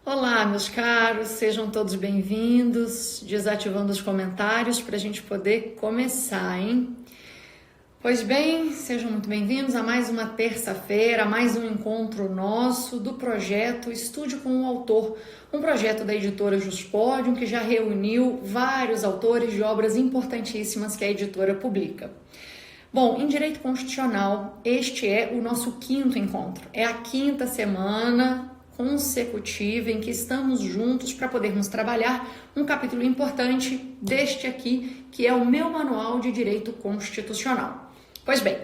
Olá, meus caros, sejam todos bem-vindos, desativando os comentários para a gente poder começar, hein? Pois bem, sejam muito bem-vindos a mais uma terça-feira, a mais um encontro nosso do projeto Estude com o Autor, um projeto da editora Juspodium que já reuniu vários autores de obras importantíssimas que a editora publica. Bom, em Direito Constitucional, este é o nosso quinto encontro, é a quinta semana consecutiva em que estamos juntos para podermos trabalhar um capítulo importante deste aqui, que é o meu Manual de Direito Constitucional. Pois bem,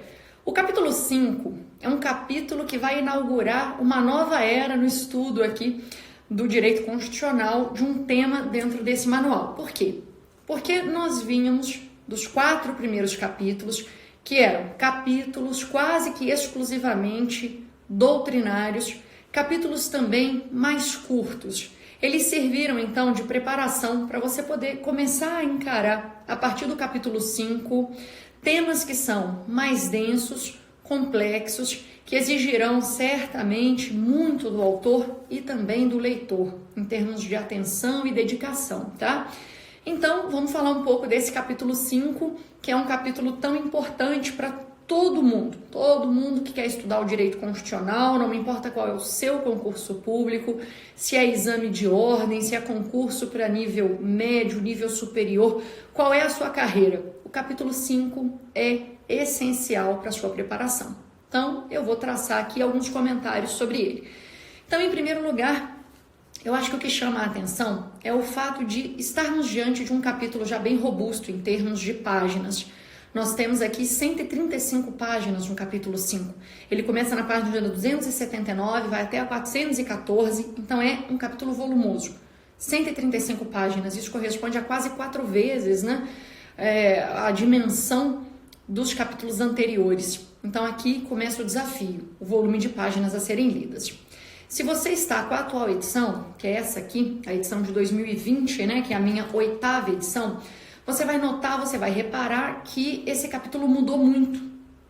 o capítulo 5 é um capítulo que vai inaugurar uma nova era no estudo aqui do direito constitucional de um tema dentro desse manual. Por quê? Porque nós vínhamos dos 4 primeiros capítulos, que eram capítulos quase que exclusivamente doutrinários, capítulos também mais curtos. Eles serviram então de preparação para você poder começar a encarar, a partir do capítulo 5, temas que são mais densos, complexos, que exigirão certamente muito do autor e também do leitor, em termos de atenção e dedicação, tá? Então, vamos falar um pouco desse capítulo 5, que é um capítulo tão importante para todo mundo que quer estudar o direito constitucional, não me importa qual é o seu concurso público, se é exame de ordem, se é concurso para nível médio, nível superior, qual é a sua carreira? O capítulo 5 é essencial para a sua preparação. Então, eu vou traçar aqui alguns comentários sobre ele. Então, em primeiro lugar, eu acho que o que chama a atenção é o fato de estarmos diante de um capítulo já bem robusto em termos de páginas. Nós temos aqui 135 páginas no capítulo 5. Ele começa na página 279, vai até a 414, então é um capítulo volumoso. 135 páginas, isso corresponde a quase 4 vezes, né, a dimensão dos capítulos anteriores. Então aqui começa o desafio, o volume de páginas a serem lidas. Se você está com a atual edição, que é essa aqui, a edição de 2020, né, que é a minha 8ª edição, você vai notar, você vai reparar que esse capítulo mudou muito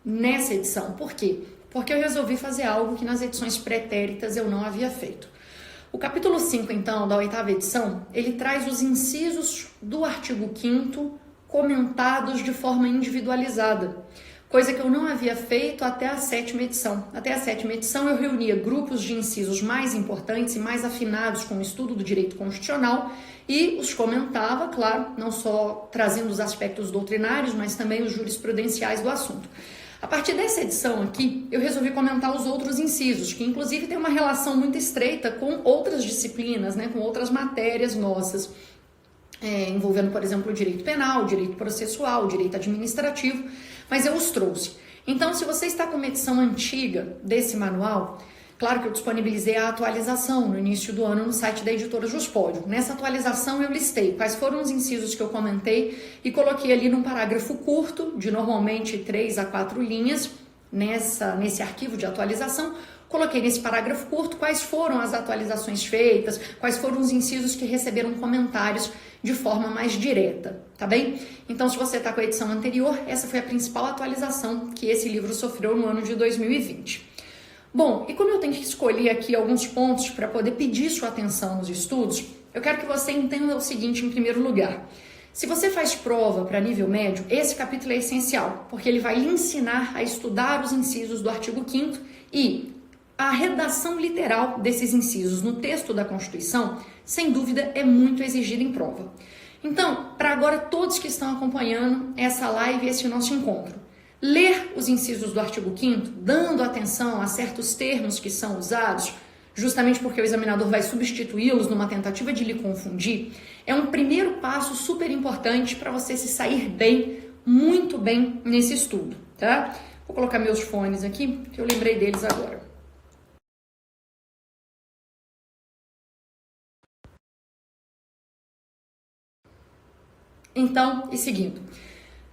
nessa edição. Por quê? Porque eu resolvi fazer algo que nas edições pretéritas eu não havia feito. O capítulo 5, então, da 8ª edição, ele traz os incisos do artigo 5º comentados de forma individualizada, coisa que eu não havia feito até a 7ª edição. Até a 7ª edição eu reunia grupos de incisos mais importantes e mais afinados com o estudo do direito constitucional e os comentava, claro, não só trazendo os aspectos doutrinários, mas também os jurisprudenciais do assunto. A partir dessa edição aqui, eu resolvi comentar os outros incisos, que inclusive tem uma relação muito estreita com outras disciplinas, né, com outras matérias nossas, envolvendo, por exemplo, o direito penal, o direito processual, o direito administrativo, mas eu os trouxe. Então, se você está com uma edição antiga desse manual, claro que eu disponibilizei a atualização no início do ano no site da editora Juspodium. Nessa atualização eu listei quais foram os incisos que eu comentei e coloquei ali num parágrafo curto, de normalmente 3 a 4 linhas, nesse arquivo de atualização. Coloquei nesse parágrafo curto quais foram as atualizações feitas, quais foram os incisos que receberam comentários de forma mais direta, tá bem? Então, se você está com a edição anterior, essa foi a principal atualização que esse livro sofreu no ano de 2020. Bom, e como eu tenho que escolher aqui alguns pontos para poder pedir sua atenção nos estudos, eu quero que você entenda o seguinte em primeiro lugar. Se você faz prova para nível médio, esse capítulo é essencial, porque ele vai lhe ensinar a estudar os incisos do artigo 5º e a redação literal desses incisos no texto da Constituição, sem dúvida, é muito exigida em prova. Então, para agora todos que estão acompanhando essa live e esse nosso encontro, ler os incisos do artigo 5º, dando atenção a certos termos que são usados, justamente porque o examinador vai substituí-los numa tentativa de lhe confundir, é um primeiro passo super importante para você se sair bem, muito bem nesse estudo, tá? Vou colocar meus fones aqui, que eu lembrei deles agora. Então, e seguindo,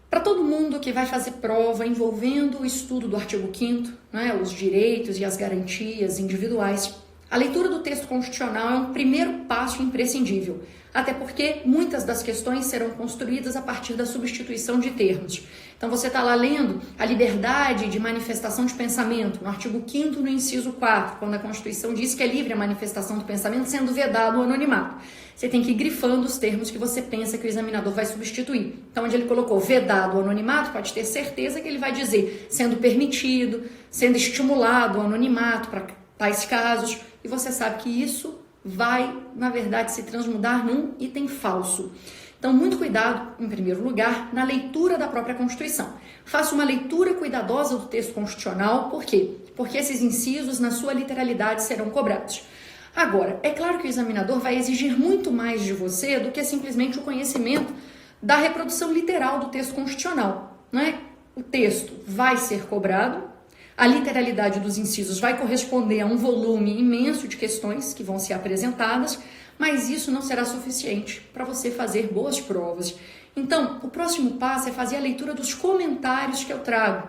para todo mundo que vai fazer prova envolvendo o estudo do artigo 5º, né, os direitos e as garantias individuais, a leitura do texto constitucional é um primeiro passo imprescindível, até porque muitas das questões serão construídas a partir da substituição de termos. Então você está lá lendo a liberdade de manifestação de pensamento, no artigo 5º, no inciso 4, quando a Constituição diz que é livre a manifestação do pensamento, sendo vedado o anonimato. Você tem que ir grifando os termos que você pensa que o examinador vai substituir. Então, onde ele colocou vedado o anonimato, pode ter certeza que ele vai dizer sendo permitido, sendo estimulado o anonimato para tais casos, e você sabe que isso vai, na verdade, se transmudar num item falso. Então, muito cuidado, em primeiro lugar, na leitura da própria Constituição. Faça uma leitura cuidadosa do texto constitucional, por quê? Porque esses incisos, na sua literalidade, serão cobrados. Agora, é claro que o examinador vai exigir muito mais de você do que simplesmente o conhecimento da reprodução literal do texto constitucional, não é? O texto vai ser cobrado, a literalidade dos incisos vai corresponder a um volume imenso de questões que vão ser apresentadas, mas isso não será suficiente para você fazer boas provas. Então, o próximo passo é fazer a leitura dos comentários que eu trago.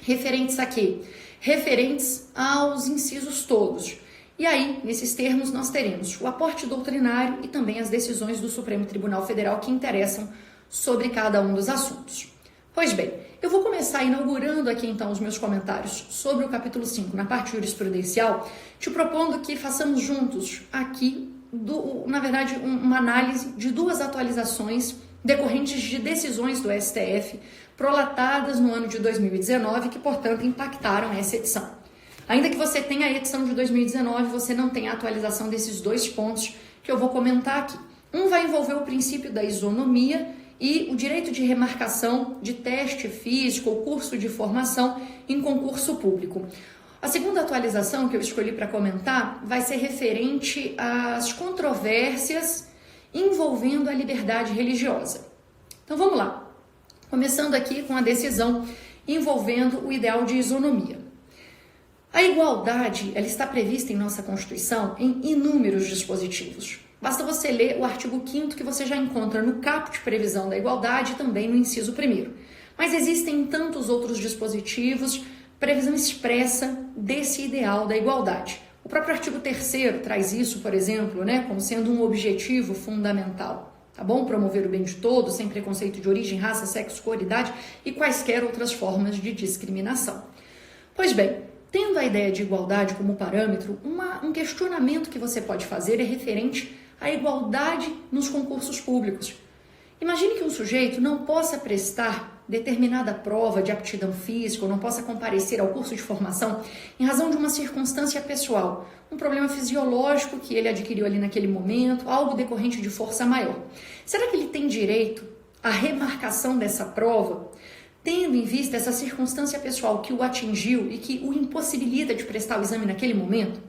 Referentes a quê? Referentes aos incisos todos. E aí, nesses termos, nós teremos o aporte doutrinário e também as decisões do Supremo Tribunal Federal que interessam sobre cada um dos assuntos. Pois bem, eu vou começar inaugurando aqui então os meus comentários sobre o capítulo 5, na parte jurisprudencial, te propondo que façamos juntos aqui, na verdade, uma análise de duas atualizações decorrentes de decisões do STF prolatadas no ano de 2019 que, portanto, impactaram essa edição. Ainda que você tenha a edição de 2019, você não tem a atualização desses dois pontos que eu vou comentar aqui. Um vai envolver o princípio da isonomia e o direito de remarcação de teste físico ou curso de formação em concurso público. A segunda atualização que eu escolhi para comentar vai ser referente às controvérsias envolvendo a liberdade religiosa. Então vamos lá, começando aqui com a decisão envolvendo o ideal de isonomia. A igualdade, ela está prevista em nossa Constituição em inúmeros dispositivos. Basta você ler o artigo 5º que você já encontra no caput de previsão da igualdade e também no inciso 1º. Mas existem tantos outros dispositivos, previsão expressa desse ideal da igualdade. O próprio artigo 3º traz isso, por exemplo, como sendo um objetivo fundamental. Tá bom? Promover o bem de todos, sem preconceito de origem, raça, sexo, cor, idade e quaisquer outras formas de discriminação. Pois bem, tendo a ideia de igualdade como parâmetro, um questionamento que você pode fazer é referente à igualdade nos concursos públicos. Imagine que um sujeito não possa prestar determinada prova de aptidão física ou não possa comparecer ao curso de formação em razão de uma circunstância pessoal, um problema fisiológico que ele adquiriu ali naquele momento, algo decorrente de força maior. Será que ele tem direito à remarcação dessa prova, tendo em vista essa circunstância pessoal que o atingiu e que o impossibilita de prestar o exame naquele momento?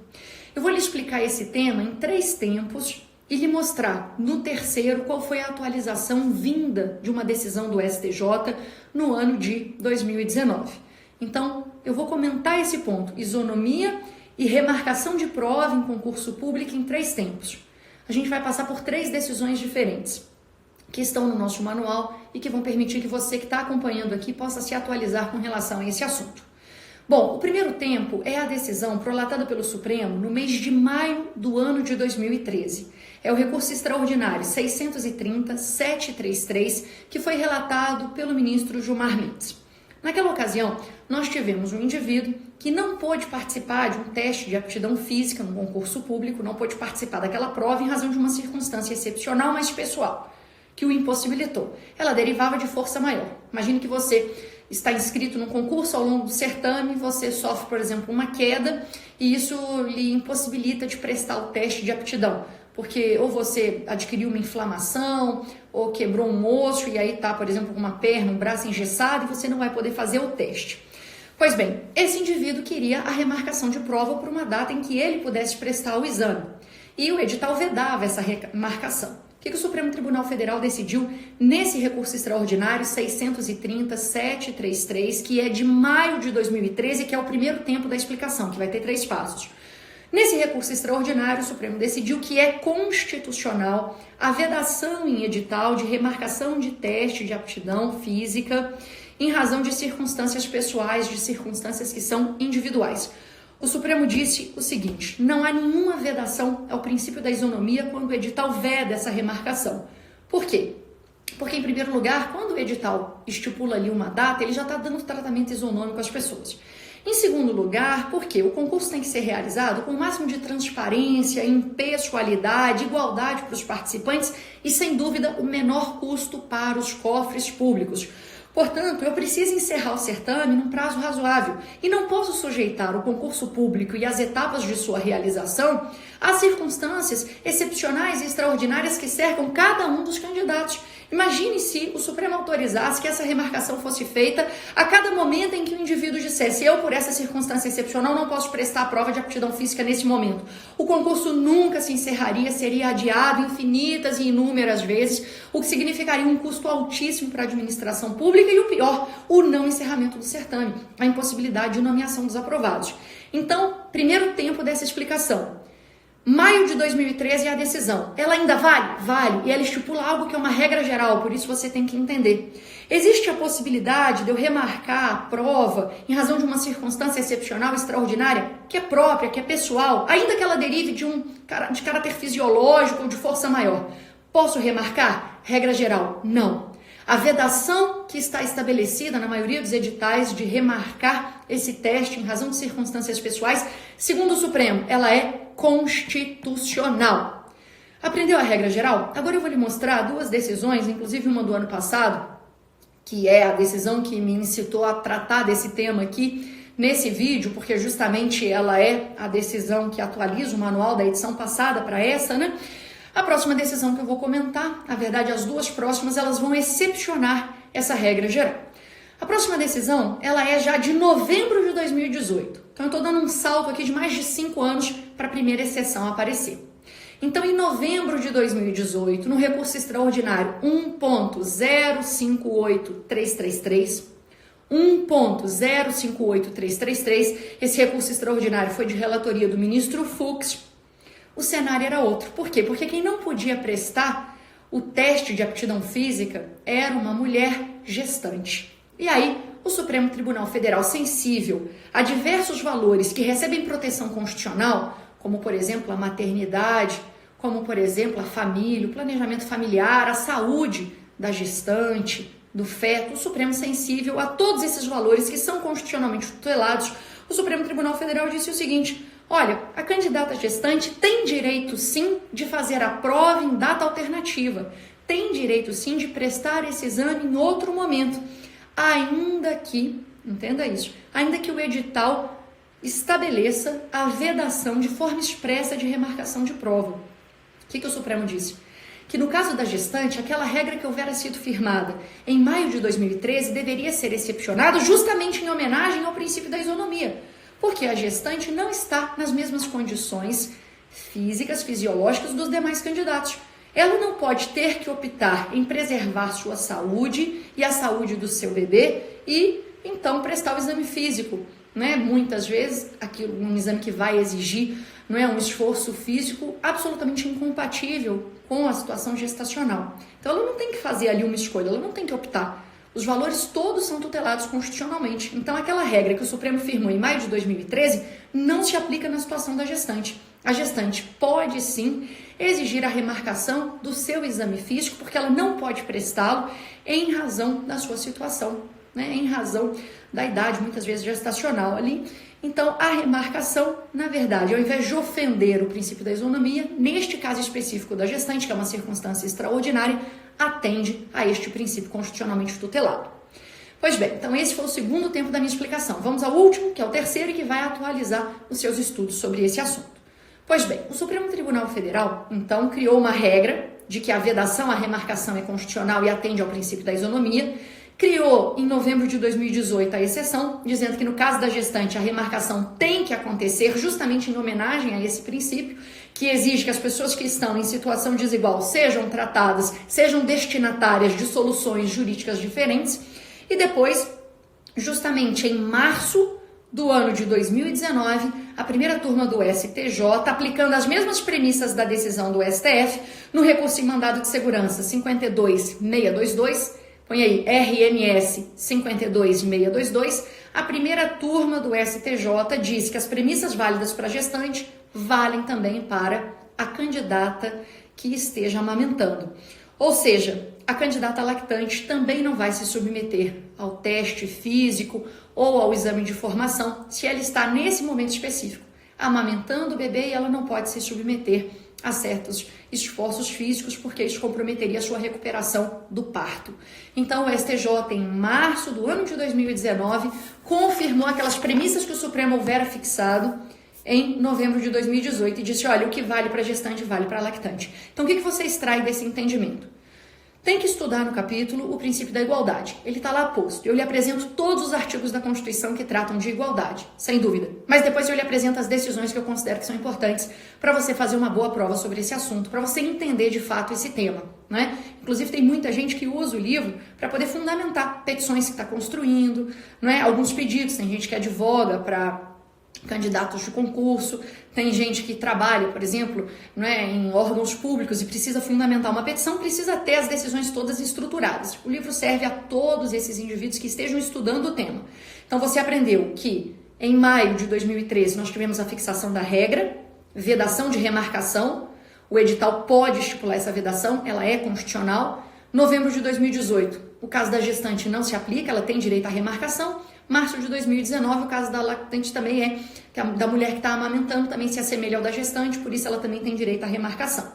Eu vou lhe explicar esse tema em 3 tempos e lhe mostrar no 3º qual foi a atualização vinda de uma decisão do STJ no ano de 2019. Então, eu vou comentar esse ponto, isonomia e remarcação de prova em concurso público em 3 tempos. A gente vai passar por 3 decisões diferentes que estão no nosso manual e que vão permitir que você que está acompanhando aqui possa se atualizar com relação a esse assunto. Bom, o primeiro tempo é a decisão prolatada pelo Supremo no mês de maio do ano de 2013. É o recurso extraordinário 630-733, que foi relatado pelo ministro Gilmar Mendes. Naquela ocasião, nós tivemos um indivíduo que não pôde participar de um teste de aptidão física no concurso público, não pôde participar daquela prova em razão de uma circunstância excepcional, mas pessoal, que o impossibilitou. Ela derivava de força maior. Imagine que você está inscrito num concurso, ao longo do certame, você sofre, por exemplo, uma queda e isso lhe impossibilita de prestar o teste de aptidão, porque ou você adquiriu uma inflamação ou quebrou um osso e aí está, por exemplo, com uma perna, um braço engessado e você não vai poder fazer o teste. Pois bem, esse indivíduo queria a remarcação de prova por uma data em que ele pudesse prestar o exame e o edital vedava essa remarcação. O que o Supremo Tribunal Federal decidiu nesse recurso extraordinário 630-733, que é de maio de 2013, que é o primeiro tempo da explicação, que vai ter 3 passos. Nesse recurso extraordinário, o Supremo decidiu que é constitucional a vedação em edital de remarcação de teste de aptidão física em razão de circunstâncias pessoais, de circunstâncias que são individuais. O Supremo disse o seguinte: não há nenhuma vedação ao princípio da isonomia quando o edital veda essa remarcação. Por quê? Porque, em primeiro lugar, quando o edital estipula ali uma data, ele já está dando tratamento isonômico às pessoas. Em segundo lugar, porque o concurso tem que ser realizado com o máximo de transparência, impessoalidade, igualdade para os participantes e, sem dúvida, o menor custo para os cofres públicos. Portanto, eu preciso encerrar o certame num prazo razoável e não posso sujeitar o concurso público e as etapas de sua realização a circunstâncias excepcionais e extraordinárias que cercam cada um dos candidatos. Imagine se o Supremo autorizasse que essa remarcação fosse feita a cada momento em que o indivíduo dissesse: eu, por essa circunstância excepcional, não posso prestar a prova de aptidão física nesse momento. O concurso nunca se encerraria, seria adiado infinitas e inúmeras vezes, o que significaria um custo altíssimo para a administração pública e, o pior, o não encerramento do certame, a impossibilidade de nomeação dos aprovados. Então, primeiro tempo dessa explicação. Maio de 2013 é a decisão. Ela ainda vale? Vale. E ela estipula algo que é uma regra geral, por isso você tem que entender. Existe a possibilidade de eu remarcar a prova em razão de uma circunstância excepcional, extraordinária, que é própria, que é pessoal, ainda que ela derive de caráter fisiológico ou de força maior. Posso remarcar? Regra geral, não. A vedação que está estabelecida na maioria dos editais de remarcar esse teste em razão de circunstâncias pessoais, segundo o Supremo, ela é constitucional. Aprendeu a regra geral? Agora eu vou lhe mostrar duas decisões, inclusive uma do ano passado, que é a decisão que me incitou a tratar desse tema aqui nesse vídeo, porque justamente ela é a decisão que atualiza o manual da edição passada para essa, né? A próxima decisão que eu vou comentar, na verdade as duas próximas, elas vão excepcionar essa regra geral. A próxima decisão, ela é já de novembro de 2018. Então eu estou dando um salto aqui de mais de 5 anos para a primeira exceção aparecer. Então em novembro de 2018, no recurso extraordinário 1.058333, esse recurso extraordinário foi de relatoria do ministro Fux. O cenário era outro. Por quê? Porque quem não podia prestar o teste de aptidão física era uma mulher gestante. E aí, o Supremo Tribunal Federal, sensível a diversos valores que recebem proteção constitucional, como, por exemplo, a maternidade, como, por exemplo, a família, o planejamento familiar, a saúde da gestante, do feto, o Supremo sensível a todos esses valores que são constitucionalmente tutelados, o Supremo Tribunal Federal disse o seguinte: olha, a candidata gestante tem direito sim de fazer a prova em data alternativa, tem direito sim de prestar esse exame em outro momento, ainda que, entenda isso, ainda que o edital estabeleça a vedação de forma expressa de remarcação de prova. O que o Supremo disse? Que no caso da gestante, aquela regra que houvera sido firmada em maio de 2013 deveria ser excepcionada justamente em homenagem ao princípio da isonomia, porque a gestante não está nas mesmas condições físicas, fisiológicas dos demais candidatos. Ela não pode ter que optar em preservar sua saúde e a saúde do seu bebê e, então, prestar o exame físico, né? Muitas vezes, um exame que vai exigir, não é, um esforço físico absolutamente incompatível com a situação gestacional. Então, ela não tem que fazer ali uma escolha, ela não tem que optar. Os valores todos são tutelados constitucionalmente. Então, aquela regra que o Supremo firmou em maio de 2013 não se aplica na situação da gestante. A gestante pode, sim, exigir a remarcação do seu exame físico, porque ela não pode prestá-lo em razão da sua situação, né? Em razão da idade, muitas vezes gestacional ali. Então, a remarcação, na verdade, ao invés de ofender o princípio da isonomia, neste caso específico da gestante, que é uma circunstância extraordinária, atende a este princípio constitucionalmente tutelado. Pois bem, então esse foi o segundo tempo da minha explicação. Vamos ao último, que é o terceiro e que vai atualizar os seus estudos sobre esse assunto. Pois bem, o Supremo Tribunal Federal, então, criou uma regra de que a vedação, a remarcação é constitucional e atende ao princípio da isonomia, criou em novembro de 2018 a exceção, dizendo que no caso da gestante a remarcação tem que acontecer justamente em homenagem a esse princípio, que exige que as pessoas que estão em situação desigual sejam tratadas, sejam destinatárias de soluções jurídicas diferentes. E depois, justamente em março do ano de 2019, a primeira turma do STJ, aplicando as mesmas premissas da decisão do STF, no recurso em mandado de segurança 52622, põe aí, RMS 52622, a primeira turma do STJ diz que as premissas válidas para a gestante valem também para a candidata que esteja amamentando. Ou seja, a candidata lactante também não vai se submeter ao teste físico ou ao exame de formação se ela está nesse momento específico amamentando o bebê, e ela não pode se submeter a certos esforços físicos porque isso comprometeria a sua recuperação do parto. Então o STJ, em março do ano de 2019, confirmou aquelas premissas que o Supremo houvera fixado em novembro de 2018 e disse, olha, o que vale para gestante vale para lactante. Então o que você extrai desse entendimento? Tem que estudar no capítulo o princípio da igualdade. Ele está lá posto. Eu lhe apresento todos os artigos da Constituição que tratam de igualdade, sem dúvida. Mas depois eu lhe apresento as decisões que eu considero que são importantes para você fazer uma boa prova sobre esse assunto, para você entender de fato esse tema, né? Inclusive tem muita gente que usa o livro para poder fundamentar petições que está construindo, né? Alguns pedidos, tem gente que advoga para candidatos de concurso, tem gente que trabalha, por exemplo, né, em órgãos públicos e precisa fundamentar uma petição, precisa ter as decisões todas estruturadas. O livro serve a todos esses indivíduos que estejam estudando o tema. Então você aprendeu que em maio de 2013 nós tivemos a fixação da regra, vedação de remarcação, o edital pode estipular essa vedação, ela é constitucional. Novembro de 2018, o caso da gestante não se aplica, ela tem direito à remarcação. Março de 2019, o caso da lactante também é, que da mulher que está amamentando também se assemelha ao da gestante, por isso ela também tem direito à remarcação.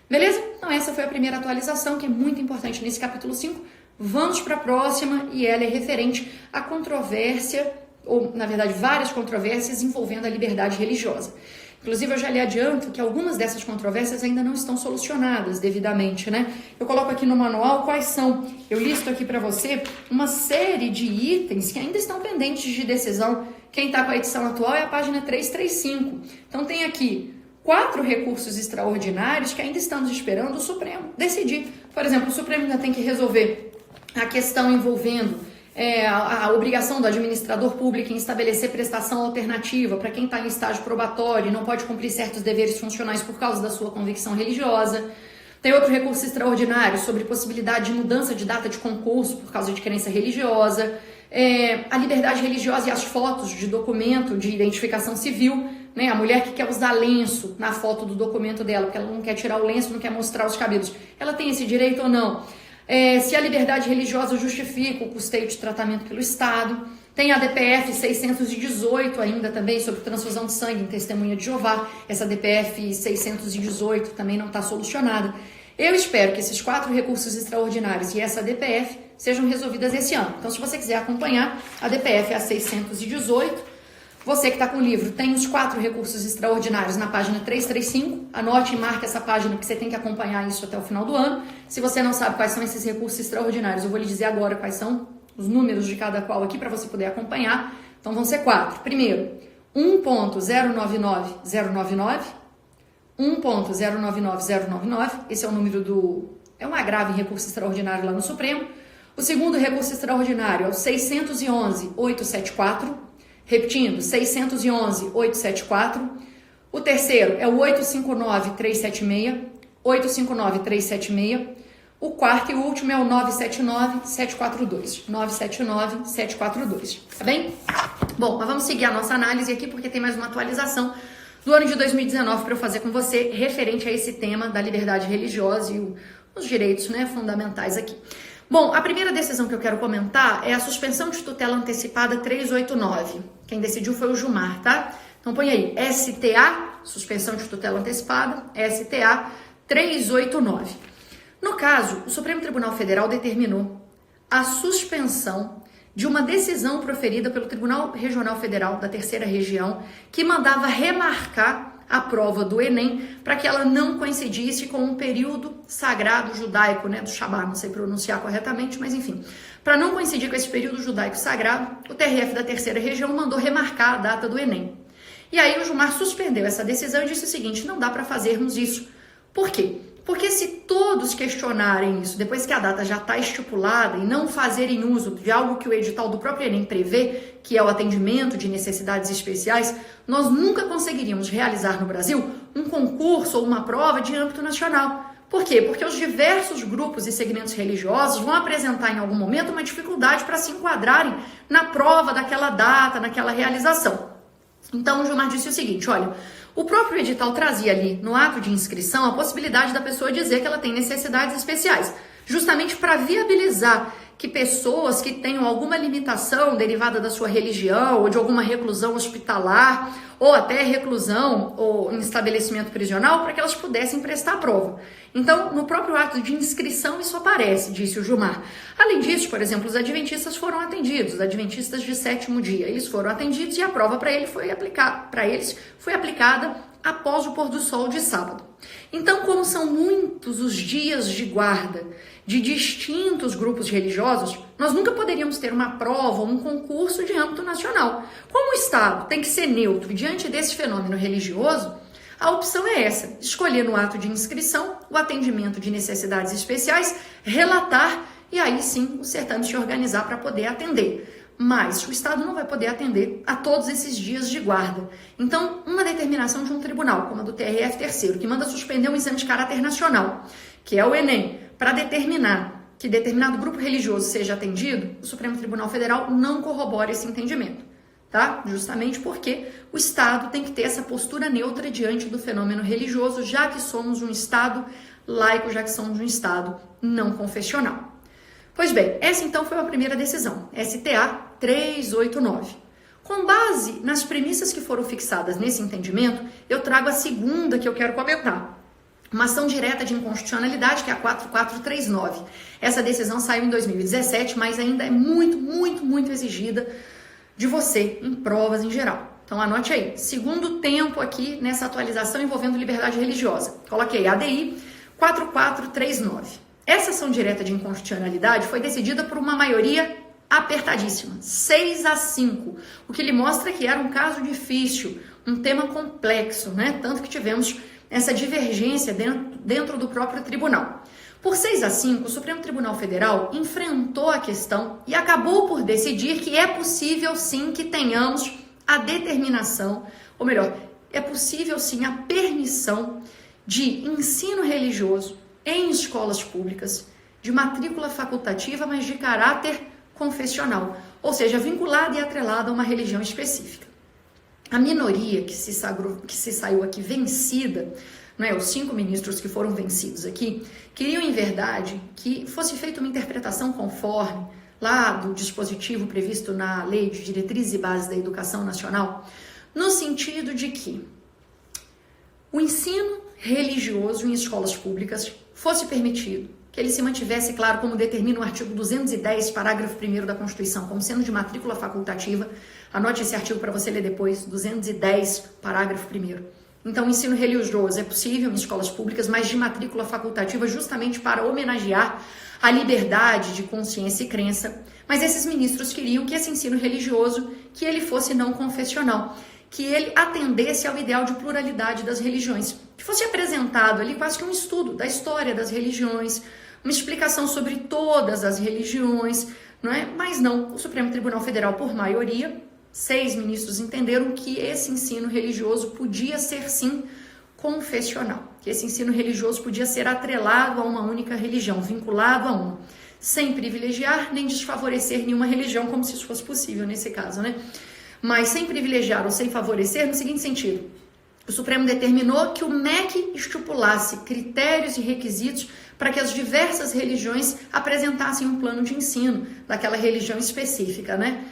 Beleza? Então essa foi a primeira atualização, que é muito importante nesse capítulo 5. Vamos para a próxima, e ela é referente à controvérsia, ou na verdade várias controvérsias envolvendo a liberdade religiosa. Inclusive, eu já lhe adianto que algumas dessas controvérsias ainda não estão solucionadas devidamente, né? Eu coloco aqui no manual quais são. Eu listo aqui para você uma série de itens que ainda estão pendentes de decisão. Quem está com a edição atual é a página 335. Então, tem aqui 4 recursos extraordinários que ainda estamos esperando o Supremo decidir. Por exemplo, o Supremo ainda tem que resolver a questão envolvendo a obrigação do administrador público em estabelecer prestação alternativa para quem está em estágio probatório e não pode cumprir certos deveres funcionais por causa da sua convicção religiosa. Tem outro recurso extraordinário sobre possibilidade de mudança de data de concurso por causa de crença religiosa, a liberdade religiosa e as fotos de documento de identificação civil, né? A mulher que quer usar lenço na foto do documento dela, porque ela não quer tirar o lenço, não quer mostrar os cabelos, ela tem esse direito ou não? Se a liberdade religiosa justifica o custeio de tratamento pelo Estado. Tem a DPF 618 ainda também, sobre transfusão de sangue em testemunha de Jeová. Essa DPF 618 também não está solucionada. Eu espero que esses 4 recursos extraordinários e essa DPF sejam resolvidas esse ano. Então, se você quiser acompanhar, a DPF é a 618. Você que está com o livro tem os 4 recursos extraordinários na página 335. Anote e marque essa página, porque você tem que acompanhar isso até o final do ano. Se você não sabe quais são esses recursos extraordinários, eu vou lhe dizer agora quais são os números de cada qual aqui para você poder acompanhar. Então vão ser 4. Primeiro, 1.099099. 1.099099. Esse é o número é um agravo em recurso extraordinário lá no Supremo. O segundo recurso extraordinário é o 611.874. Repetindo, 611.874. O terceiro é o 859.376. 859.376. O quarto e o último é o 979.742. 979.742. Tá bem? Bom, mas vamos seguir a nossa análise aqui, porque tem mais uma atualização do ano de 2019 para eu fazer com você, referente a esse tema da liberdade religiosa e os direitos, né, fundamentais aqui. Bom, a primeira decisão que eu quero comentar é a suspensão de tutela antecipada 389. Quem decidiu foi o Gilmar, tá? Então põe aí, STA, suspensão de tutela antecipada, STA 389. No caso, o Supremo Tribunal Federal determinou a suspensão de uma decisão proferida pelo Tribunal Regional Federal da Terceira Região, que mandava remarcar a prova do Enem para que ela não coincidisse com um período sagrado judaico, né, do Shabbat, não sei pronunciar corretamente, mas enfim. Para não coincidir com esse período judaico sagrado, o TRF da Terceira Região mandou remarcar a data do Enem. E aí o Gilmar suspendeu essa decisão e disse o seguinte: não dá para fazermos isso. Por quê? Porque se todos questionarem isso depois que a data já está estipulada e não fazerem uso de algo que o edital do próprio Enem prevê, que é o atendimento de necessidades especiais, nós nunca conseguiríamos realizar no Brasil um concurso ou uma prova de âmbito nacional. Por quê? Porque os diversos grupos e segmentos religiosos vão apresentar em algum momento uma dificuldade para se enquadrarem na prova daquela data, naquela realização. Então o Gilmar disse o seguinte: olha, o próprio edital trazia ali no ato de inscrição a possibilidade da pessoa dizer que ela tem necessidades especiais. justamente para viabilizar que pessoas que tenham alguma limitação derivada da sua religião ou de alguma reclusão hospitalar ou até reclusão ou em estabelecimento prisional, para que elas pudessem prestar a prova. Então, no próprio ato de inscrição isso aparece, disse o Gilmar. Além disso, por exemplo, os adventistas foram atendidos, os adventistas de 7º dia, eles foram atendidos e a prova para eles foi aplicada após o pôr do sol de sábado. Então, como são muitos os dias de guarda de distintos grupos religiosos, nós nunca poderíamos ter uma prova ou um concurso de âmbito nacional. Como o Estado tem que ser neutro diante desse fenômeno religioso, a opção é essa: escolher no ato de inscrição o atendimento de necessidades especiais, relatar e aí sim o certame se organizar para poder atender. Mas o Estado não vai poder atender a todos esses dias de guarda. Então, uma determinação de um tribunal, como a do TRF3º, que manda suspender um exame de caráter nacional, que é o Enem, para determinar que determinado grupo religioso seja atendido, o Supremo Tribunal Federal não corrobora esse entendimento, tá? Justamente porque o Estado tem que ter essa postura neutra diante do fenômeno religioso, já que somos um Estado laico, já que somos um Estado não confessional. Pois bem, essa então foi a primeira decisão, STA 389. Com base nas premissas que foram fixadas nesse entendimento, eu trago a segunda que eu quero comentar. Uma ação direta de inconstitucionalidade, que é a 4439. Essa decisão saiu em 2017, mas ainda é muito exigida de você em provas em geral. Então anote aí, segundo tempo aqui nessa atualização envolvendo liberdade religiosa. Coloquei ADI 4439. Essa ação direta de inconstitucionalidade foi decidida por uma maioria apertadíssima, 6-5, o que lhe mostra que era um caso difícil, um tema complexo, né? Tanto que tivemos essa divergência dentro do próprio tribunal. Por 6-5, o Supremo Tribunal Federal enfrentou a questão e acabou por decidir que é possível sim que tenhamos a determinação, ou melhor, é possível sim a permissão de ensino religioso em escolas públicas, de matrícula facultativa, mas de caráter confessional, ou seja, vinculada e atrelada a uma religião específica. A minoria que se saiu aqui vencida, não é, os 5 ministros que foram vencidos aqui, queriam em verdade que fosse feita uma interpretação conforme lá do dispositivo previsto na Lei de Diretrizes e Bases da Educação Nacional, no sentido de que o ensino religioso em escolas públicas fosse permitido, que ele se mantivesse, claro, como determina o artigo 210, parágrafo 1º da Constituição, como sendo de matrícula facultativa. Anote esse artigo para você ler depois, 210, parágrafo 1º. Então, o ensino religioso é possível em escolas públicas, mas de matrícula facultativa, justamente para homenagear a liberdade de consciência e crença. Mas esses ministros queriam que esse ensino religioso, que ele fosse não confessional, que ele atendesse ao ideal de pluralidade das religiões, que fosse apresentado ali quase que um estudo da história das religiões, uma explicação sobre todas as religiões, não é? Mas não, o Supremo Tribunal Federal, por maioria, 6 ministros entenderam que esse ensino religioso podia ser sim confessional, que esse ensino religioso podia ser atrelado a uma única religião, vinculado a uma, sem privilegiar nem desfavorecer nenhuma religião, como se isso fosse possível nesse caso, né? Mas sem privilegiar ou sem favorecer no seguinte sentido: o Supremo determinou que o MEC estipulasse critérios e requisitos para que as diversas religiões apresentassem um plano de ensino daquela religião específica, né?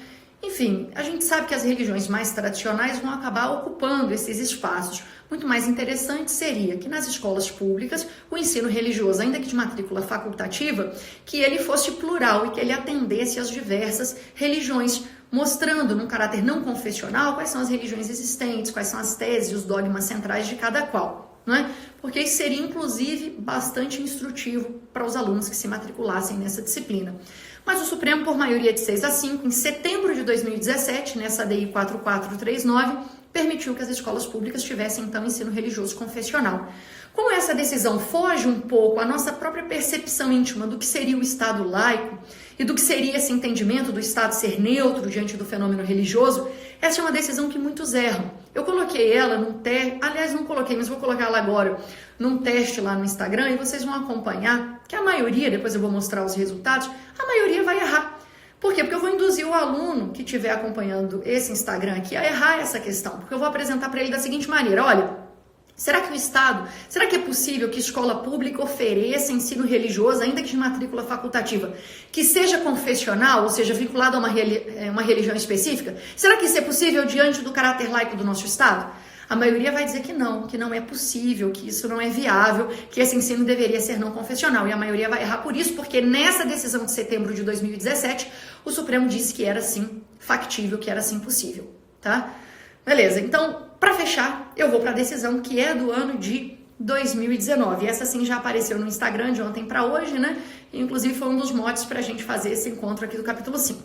Enfim, a gente sabe que as religiões mais tradicionais vão acabar ocupando esses espaços. Muito mais interessante seria que nas escolas públicas o ensino religioso, ainda que de matrícula facultativa, que ele fosse plural e que ele atendesse às diversas religiões, mostrando num caráter não confessional quais são as religiões existentes, quais são as teses e os dogmas centrais de cada qual, não é? Porque isso seria, inclusive, bastante instrutivo para os alunos que se matriculassem nessa disciplina. Mas o Supremo, por maioria de 6-5, em setembro de 2017, nessa ADI 4439, permitiu que as escolas públicas tivessem, então, ensino religioso confessional. Como essa decisão foge um pouco à nossa própria percepção íntima do que seria o Estado laico e do que seria esse entendimento do Estado ser neutro diante do fenômeno religioso, essa é uma decisão que muitos erram. Eu coloquei ela num teste, aliás, não coloquei, mas vou colocar ela agora num teste lá no Instagram e vocês vão acompanhar que a maioria, depois eu vou mostrar os resultados, a maioria vai errar. Por quê? Porque eu vou induzir o aluno que estiver acompanhando esse Instagram aqui a errar essa questão, porque eu vou apresentar para ele da seguinte maneira: olha, Será que é possível que escola pública ofereça ensino religioso, ainda que de matrícula facultativa, que seja confessional, ou seja, vinculado a uma religião específica? Será que isso é possível diante do caráter laico do nosso Estado? A maioria vai dizer que não é possível, que isso não é viável, que esse ensino deveria ser não confessional. E a maioria vai errar por isso, porque nessa decisão de setembro de 2017, o Supremo disse que era sim factível, que era sim possível, tá? Beleza, então, para fechar, eu vou para a decisão que é do ano de 2019. Essa sim já apareceu no Instagram de ontem para hoje, né? E, inclusive foi um dos motes para a gente fazer esse encontro aqui do capítulo 5.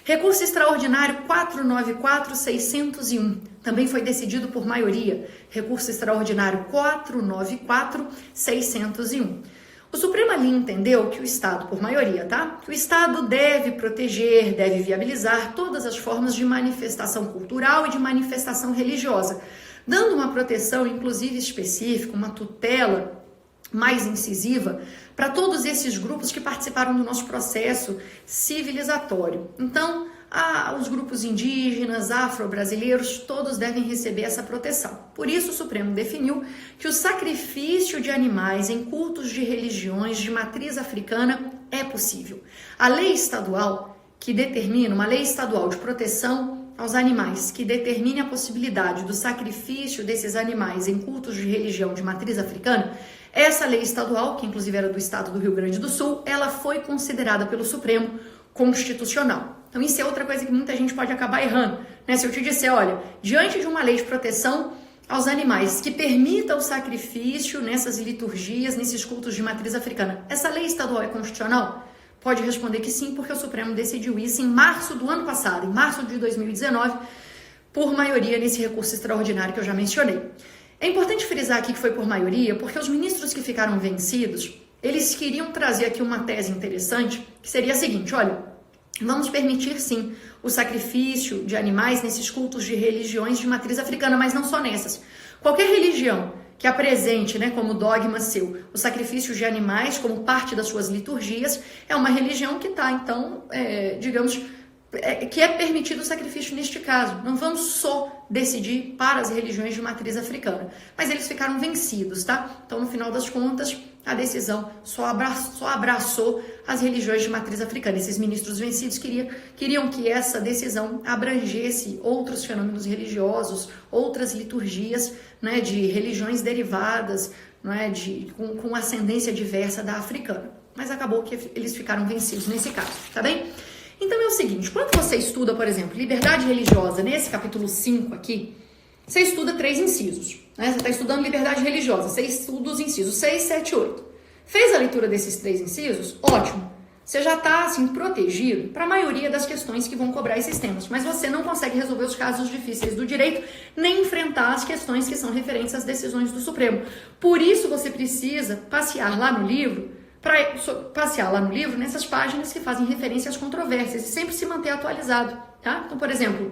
Recurso extraordinário 494-601. Também foi decidido por maioria. Recurso extraordinário 494-601. O Supremo ali entendeu que o Estado, por maioria, tá? Que o Estado deve proteger, deve viabilizar todas as formas de manifestação cultural e de manifestação religiosa, dando uma proteção, inclusive específica, uma tutela mais incisiva para todos esses grupos que participaram do nosso processo civilizatório. Então, os grupos indígenas, afro-brasileiros, todos devem receber essa proteção. Por isso, o Supremo definiu que o sacrifício de animais em cultos de religiões de matriz africana é possível. A lei estadual que determina, uma lei estadual de proteção aos animais, que determine a possibilidade do sacrifício desses animais em cultos de religião de matriz africana, essa lei estadual, que inclusive era do estado do Rio Grande do Sul, ela foi considerada pelo Supremo constitucional. Então isso é outra coisa que muita gente pode acabar errando, né? Se eu te disser, olha, diante de uma lei de proteção aos animais que permita o sacrifício nessas liturgias, nesses cultos de matriz africana, essa lei estadual é constitucional? Pode responder que sim, porque o Supremo decidiu isso em março do ano passado, em março de 2019, por maioria nesse recurso extraordinário que eu já mencionei. É importante frisar aqui que foi por maioria, porque os ministros que ficaram vencidos, eles queriam trazer aqui uma tese interessante, que seria a seguinte, olha, vamos permitir sim o sacrifício de animais nesses cultos de religiões de matriz africana, mas não só nessas. Qualquer religião que apresente, né, como dogma seu, o sacrifício de animais como parte das suas liturgias, é uma religião que está, então, que é permitido o sacrifício neste caso. Não vamos só decidir para as religiões de matriz africana, mas eles ficaram vencidos, tá? Então, no final das contas, a decisão só abraçou as religiões de matriz africana. Esses ministros vencidos queriam que essa decisão abrangesse outros fenômenos religiosos, outras liturgias, né, de religiões derivadas, né, com ascendência diversa da africana. Mas acabou que eles ficaram vencidos nesse caso, tá bem? Então é o seguinte, quando você estuda, por exemplo, liberdade religiosa, nesse capítulo 5 aqui, você estuda 3 incisos, né? Você está estudando liberdade religiosa, você estuda os incisos 6, 7 e 8. Fez a leitura desses 3 incisos? Ótimo. Você já está, assim, protegido para a maioria das questões que vão cobrar esses temas, mas você não consegue resolver os casos difíceis do direito, nem enfrentar as questões que são referentes às decisões do Supremo. Por isso você precisa passear lá no livro nessas páginas que fazem referência às controvérsias e sempre se manter atualizado, tá? Então, por exemplo,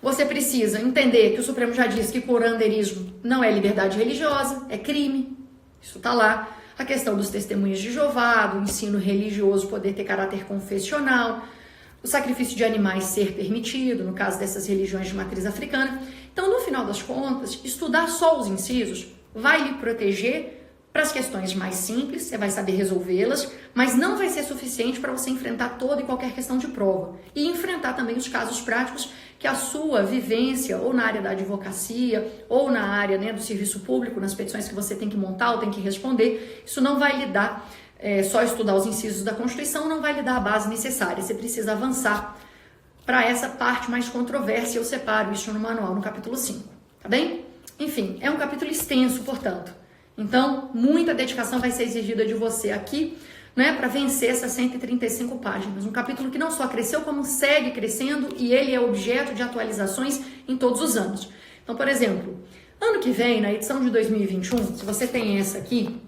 você precisa entender que o Supremo já disse que curanderismo não é liberdade religiosa, é crime, isso tá lá. A questão dos testemunhas de Jeová, do ensino religioso poder ter caráter confessional, o sacrifício de animais ser permitido, no caso dessas religiões de matriz africana. Então, no final das contas, estudar só os incisos vai lhe proteger para as questões mais simples, você vai saber resolvê-las, mas não vai ser suficiente para você enfrentar toda e qualquer questão de prova. E enfrentar também os casos práticos que a sua vivência, ou na área da advocacia, ou na área, né, do serviço público, nas petições que você tem que montar ou tem que responder, isso não vai lhe dar, só estudar os incisos da Constituição não vai lhe dar a base necessária. Você precisa avançar para essa parte mais controversa. Eu separo isso no manual, no capítulo 5, tá bem? Enfim, é um capítulo extenso, portanto. Então, muita dedicação vai ser exigida de você aqui, né, para vencer essas 135 páginas. Um capítulo que não só cresceu, como segue crescendo e ele é objeto de atualizações em todos os anos. Então, por exemplo, ano que vem, na edição de 2021, se você tem essa aqui,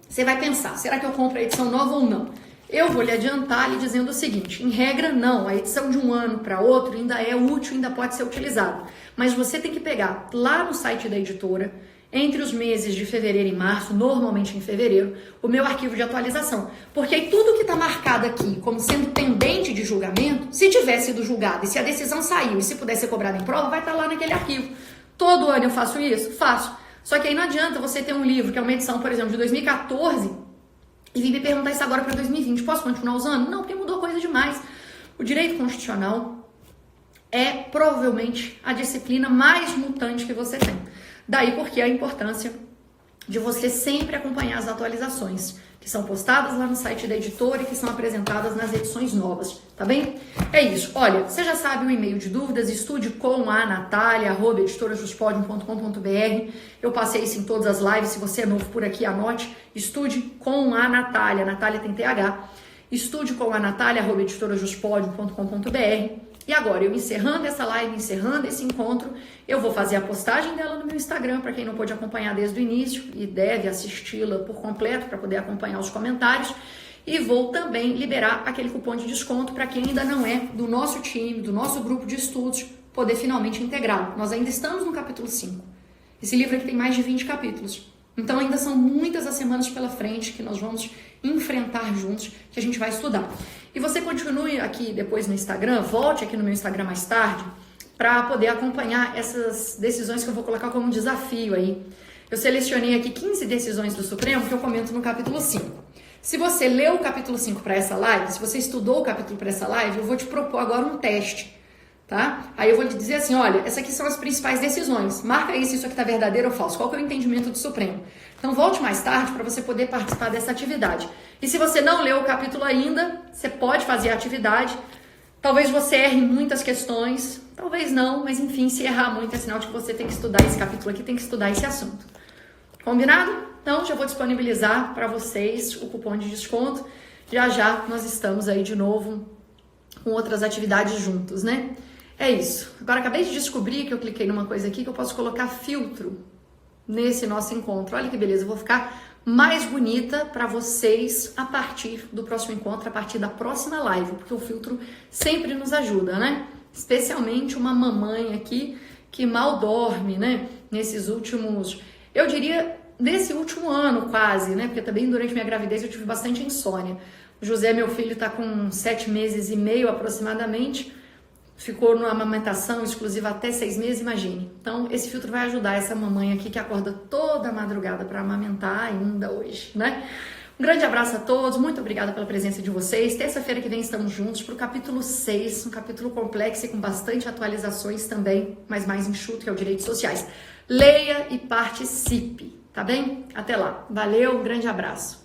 você vai pensar, será que eu compro a edição nova ou não? Eu vou lhe adiantar lhe dizendo o seguinte, em regra não, a edição de um ano para outro ainda é útil, ainda pode ser utilizado. Mas você tem que pegar lá no site da editora, entre os meses de fevereiro e março, normalmente em fevereiro, o meu arquivo de atualização. Porque aí tudo que está marcado aqui como sendo pendente de julgamento, se tiver sido julgado e se a decisão saiu e se puder ser cobrado em prova, vai estar lá naquele arquivo. Todo ano eu faço isso? Faço. Só que aí não adianta você ter um livro que é uma edição, por exemplo, de 2014 e vir me perguntar isso agora para 2020. Posso continuar usando? Não, porque mudou coisa demais. O direito constitucional é provavelmente a disciplina mais mutante que você tem. Daí porque a importância de você sempre acompanhar as atualizações que são postadas lá no site da editora e que são apresentadas nas edições novas, tá bem? É isso. Olha, você já sabe o e-mail de dúvidas, estude com a Natália, @editorajuspodium.com.br. Eu passei isso em todas as lives, se você é novo por aqui, anote. Estude com a Natália, Natália tem TH. Estude com a Natália, @editorajuspodium.com.br. E agora, eu encerrando essa live, encerrando esse encontro, eu vou fazer a postagem dela no meu Instagram, para quem não pôde acompanhar desde o início e deve assisti-la por completo para poder acompanhar os comentários. E vou também liberar aquele cupom de desconto para quem ainda não é do nosso time, do nosso grupo de estudos, poder finalmente integrá-lo. Nós ainda estamos no capítulo 5. Esse livro aqui tem mais de 20 capítulos. Então ainda são muitas as semanas pela frente que nós vamos enfrentar juntos, que a gente vai estudar. E você continue aqui depois no Instagram, volte aqui no meu Instagram mais tarde, para poder acompanhar essas decisões que eu vou colocar como desafio aí. Eu selecionei aqui 15 decisões do Supremo que eu comento no capítulo 5. Se você leu o capítulo 5 para essa live, se você estudou o capítulo para essa live, eu vou te propor agora um teste, tá? Aí eu vou te dizer assim, olha, essas aqui são as principais decisões. Marca aí se isso aqui tá verdadeiro ou falso. Qual que é o entendimento do Supremo? Então volte mais tarde para você poder participar dessa atividade. E se você não leu o capítulo ainda, você pode fazer a atividade. Talvez você erre muitas questões, talvez não, mas enfim, se errar muito é sinal de que você tem que estudar esse capítulo aqui, tem que estudar esse assunto. Combinado? Então já vou disponibilizar para vocês o cupom de desconto. Já nós estamos aí de novo com outras atividades juntos, né? É isso. Agora acabei de descobrir que eu cliquei numa coisa aqui que eu posso colocar filtro nesse nosso encontro. Olha que beleza, eu vou ficar mais bonita para vocês a partir do próximo encontro, a partir da próxima live, porque o filtro sempre nos ajuda, né? Especialmente uma mamãe aqui que mal dorme, né? Nesses últimos, eu diria, nesse último ano quase, né? Porque também durante minha gravidez eu tive bastante insônia. O José, meu filho, tá com 7 meses e meio aproximadamente. Ficou numa amamentação exclusiva até 6 meses, imagine. Então, esse filtro vai ajudar essa mamãe aqui que acorda toda madrugada para amamentar ainda hoje, né? Um grande abraço a todos, muito obrigada pela presença de vocês. Terça-feira que vem estamos juntos para o capítulo 6, um capítulo complexo e com bastante atualizações também, mas mais enxuto, que é o Direitos Sociais. Leia e participe, tá bem? Até lá. Valeu, um grande abraço.